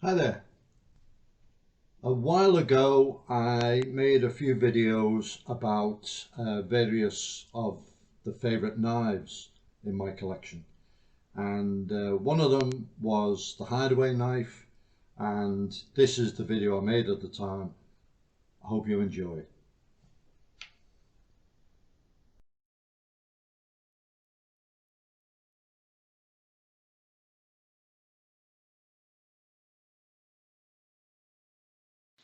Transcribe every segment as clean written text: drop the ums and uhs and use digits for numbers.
Hi there. A while ago I made a few videos about various of the favourite knives in my collection, and one of them was the Hideaway knife, and this is the video I made at the time. I hope you enjoy.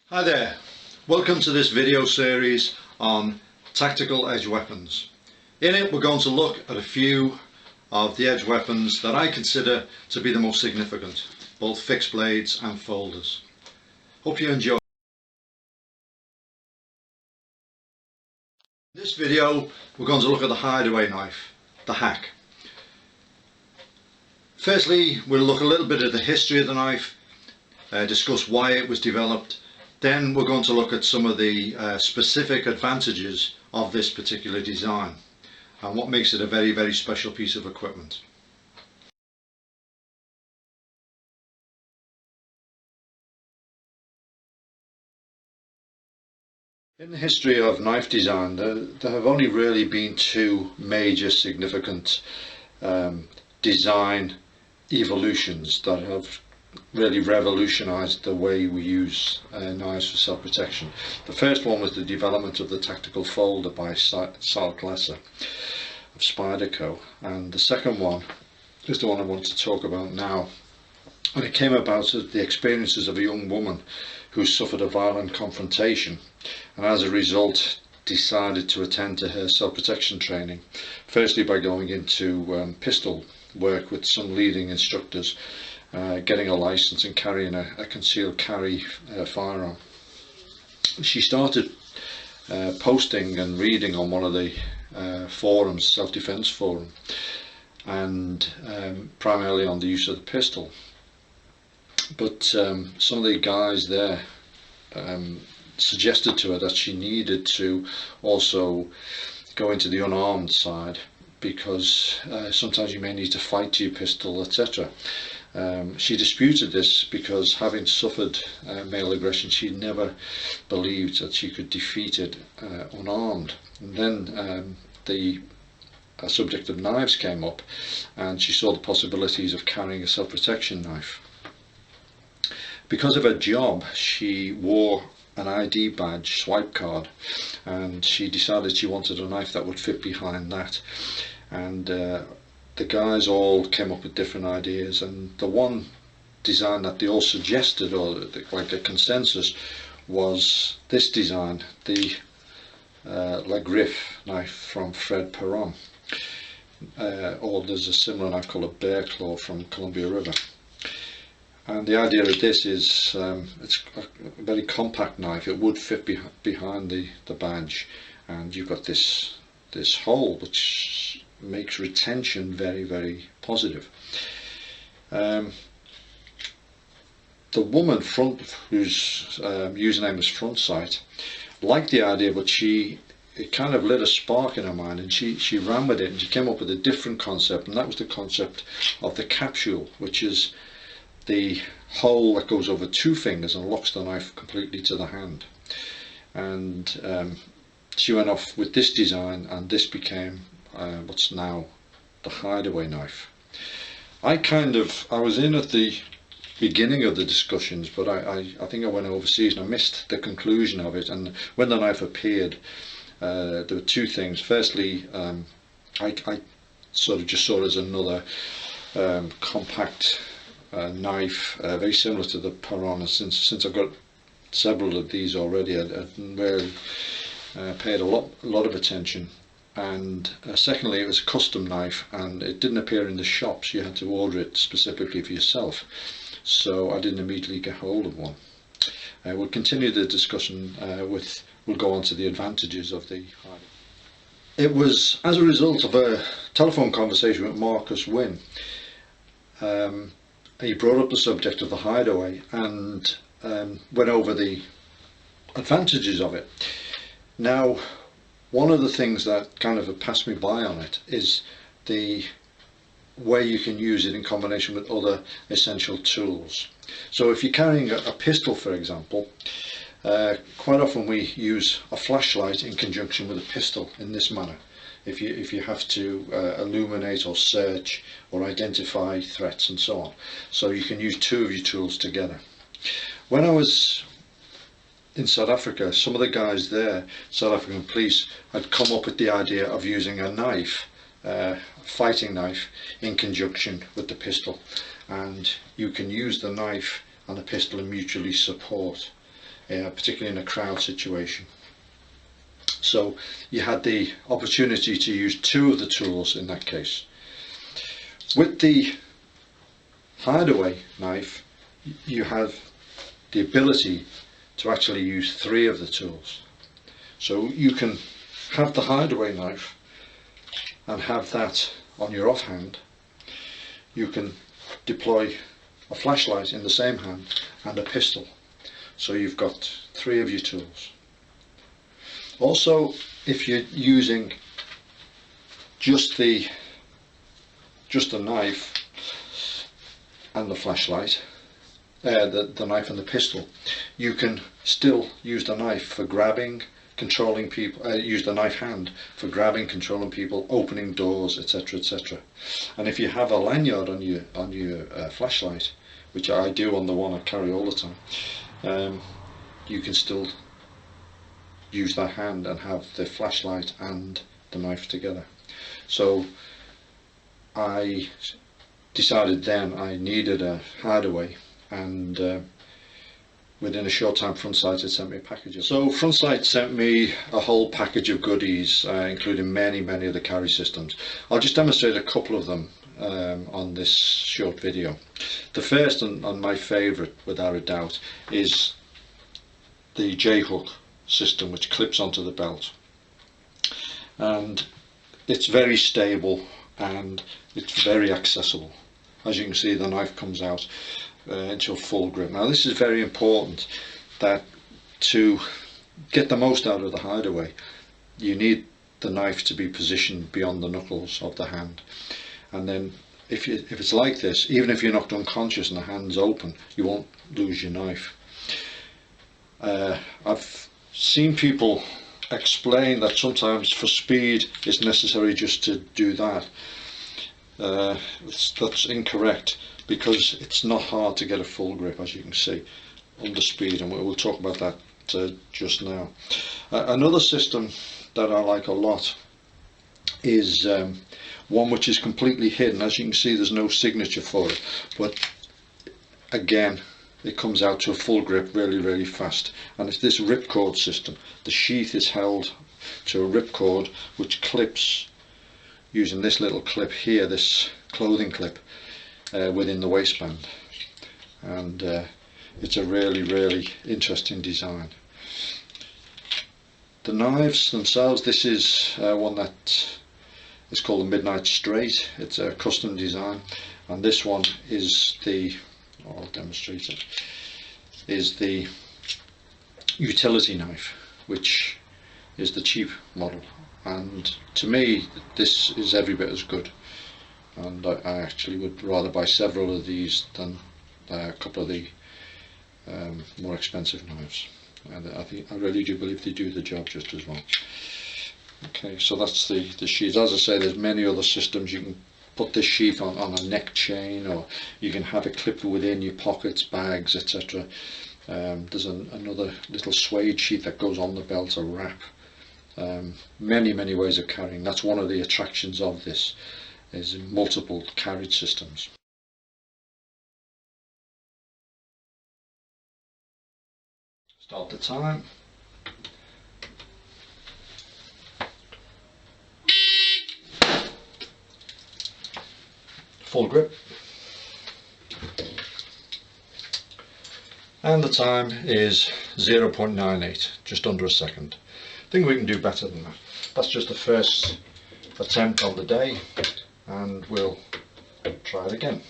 Hi there, welcome to this video series on tactical edge weapons. In it we're going to look at a few of the edge weapons that I consider to be the most significant, both fixed blades and folders. Hope you enjoy. In this video we're going to look at the Hideaway knife, the hack. Firstly, we'll look a little bit at the history of the knife, discuss why it was developed. Then we're going to look at some of the specific advantages of this particular design and what makes it a very, very special piece of equipment. In the history of knife design, there have only really been two major significant design evolutions that have really revolutionized the way we use knives for self-protection. The first one was the development of the tactical folder by Sal Glesser of Spyderco, and the second one is the one I want to talk about now. And it came about as the experiences of a young woman who suffered a violent confrontation, and as a result decided to attend to her self-protection training, firstly by going into pistol work with some leading instructors, getting a license and carrying a concealed carry firearm. She started posting and reading on one of the forums, self-defense forum, and primarily on the use of the pistol. But some of the guys there suggested to her that she needed to also go into the unarmed side, because sometimes you may need to fight to your pistol, etc. She disputed this because, having suffered male aggression, she never believed that she could defeat it unarmed. And then the subject of knives came up, and she saw the possibilities of carrying a self-protection knife. Because of her job, she wore an ID badge, swipe card, and she decided she wanted a knife that would fit behind that. And the guys all came up with different ideas, and the one design that they all suggested, or like a consensus, was this design, the La Griffe knife from Fred Perron, or there's a similar knife called a Bear Claw from Columbia River. And the idea of this is it's a very compact knife. It would fit behind the badge, and you've got this hole which makes retention very, very positive. The woman whose username was Frontsight liked the idea, but it kind of lit a spark in her mind, and she ran with it, and she came up with a different concept, and that was the concept of the capsule, which is the hole that goes over two fingers and locks the knife completely to the hand. And she went off with this design, and this became what's now the Hideaway knife. I was in at the beginning of the discussions, but I think I went overseas and I missed the conclusion of it. And when the knife appeared, there were two things. Firstly, I sort of just saw it as another compact knife, very similar to the Perron. Since I've got several of these already, I really paid a lot of attention. And secondly, it was a custom knife, and it didn't appear in the shops. You had to order it specifically for yourself, so I didn't immediately get hold of one. We'll continue the discussion we'll go on to the advantages of the Hideaway. It was as a result of a telephone conversation with Marcus Wynn. He brought up the subject of the Hideaway and went over the advantages of it. Now, one of the things that kind of passed me by on it is the way you can use it in combination with other essential tools. So if you're carrying a pistol, for example, quite often we use a flashlight in conjunction with a pistol in this manner. If you have to illuminate or search or identify threats and so on. So you can use two of your tools together. When I was in South Africa, some of the guys there, South African police, had come up with the idea of using a knife, fighting knife, in conjunction with the pistol, and you can use the knife and the pistol and mutually support, particularly in a crowd situation. So you had the opportunity to use two of the tools in that case. With the Hideaway knife, you have the ability to actually use three of the tools. So you can have the Hideaway knife and have that on your offhand. You can deploy a flashlight in the same hand and a pistol. So you've got three of your tools. Also, if you're using just the knife and the flashlight, the knife and the pistol, you can still use the knife for grabbing, controlling people, use the knife hand for grabbing, controlling people, opening doors, etc., etc. And if you have a lanyard on your flashlight, which I do on the one I carry all the time, you can still use that hand and have the flashlight and the knife together. So I decided then I needed a Hideaway, and within a short time Frontsight had sent me a package. So Frontsight sent me a whole package of goodies, including many of the carry systems. I'll just demonstrate a couple of them on this short video. The first and my favourite, without a doubt, is the J-hook system, which clips onto the belt, and it's very stable and it's very accessible. As you can see, the knife comes out into a full grip. Now this is very important, that to get the most out of the Hideaway you need the knife to be positioned beyond the knuckles of the hand, and then if it's like this, even if you're knocked unconscious and the hand's open, you won't lose your knife. I've seen people explain that sometimes for speed it's necessary just to do that. That's incorrect, because it's not hard to get a full grip, as you can see, under speed, and we'll talk about that just now. Another system that I like a lot is one which is completely hidden. As you can see, there's no signature for it, but again it comes out to a full grip really fast, and it's this ripcord system. The sheath is held to a ripcord which clips using this little clip here, this clothing clip, within the waistband, and it's a really interesting design. The knives themselves, this is one that is called the Midnight Straight. It's a custom design, and this one is the, I'll demonstrate it, is the utility knife, which is the cheap model, and to me this is every bit as good, and I actually would rather buy several of these than a couple of the more expensive knives, and I really do believe they do the job just as well. Okay, so that's the sheath. As I say, there's many other systems. You can put this sheath on a neck chain, or you can have it clipped within your pockets, bags, etc. There's another little suede sheath that goes on the belt, a wrap. Many ways of carrying. That's one of the attractions of this, is multiple carriage systems. Start the time. Full grip. And the time is 0.98, just under a second. I think we can do better than that. That's just the first attempt on the day, and we'll try it again.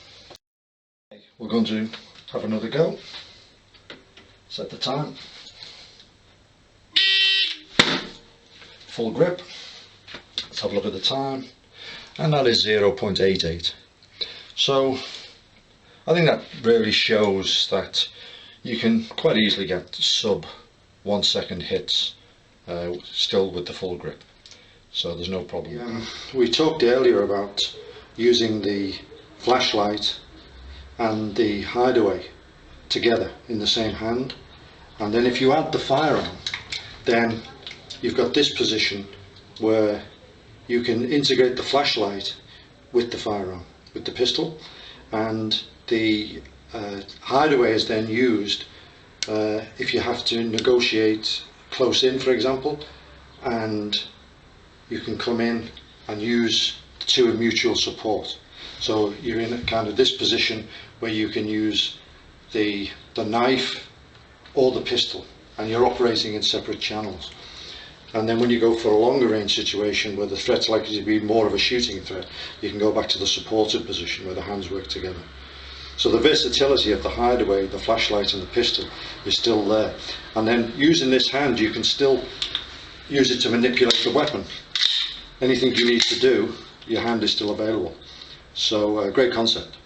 We're going to have another go. Set the time. Full grip. Let's have a look at the time, and that is 0.88. So I think that really shows that you can quite easily get sub 1 second hits still with the full grip, so there's no problem. We talked earlier about using the flashlight and the Hideaway together in the same hand, and then if you add the firearm, then you've got this position where you can integrate the flashlight with the firearm, with the pistol, and the Hideaway is then used if you have to negotiate close in, for example, and you can come in and use the two in mutual support. So you're in kind of this position where you can use the knife or the pistol, and you're operating in separate channels. And then when you go for a longer range situation where the threat's likely to be more of a shooting threat, you can go back to the supported position where the hands work together. So the versatility of the Hideaway, the flashlight and the pistol is still there. And then using this hand, you can still use it to manipulate the weapon. Anything you need to do, your hand is still available. So great concept.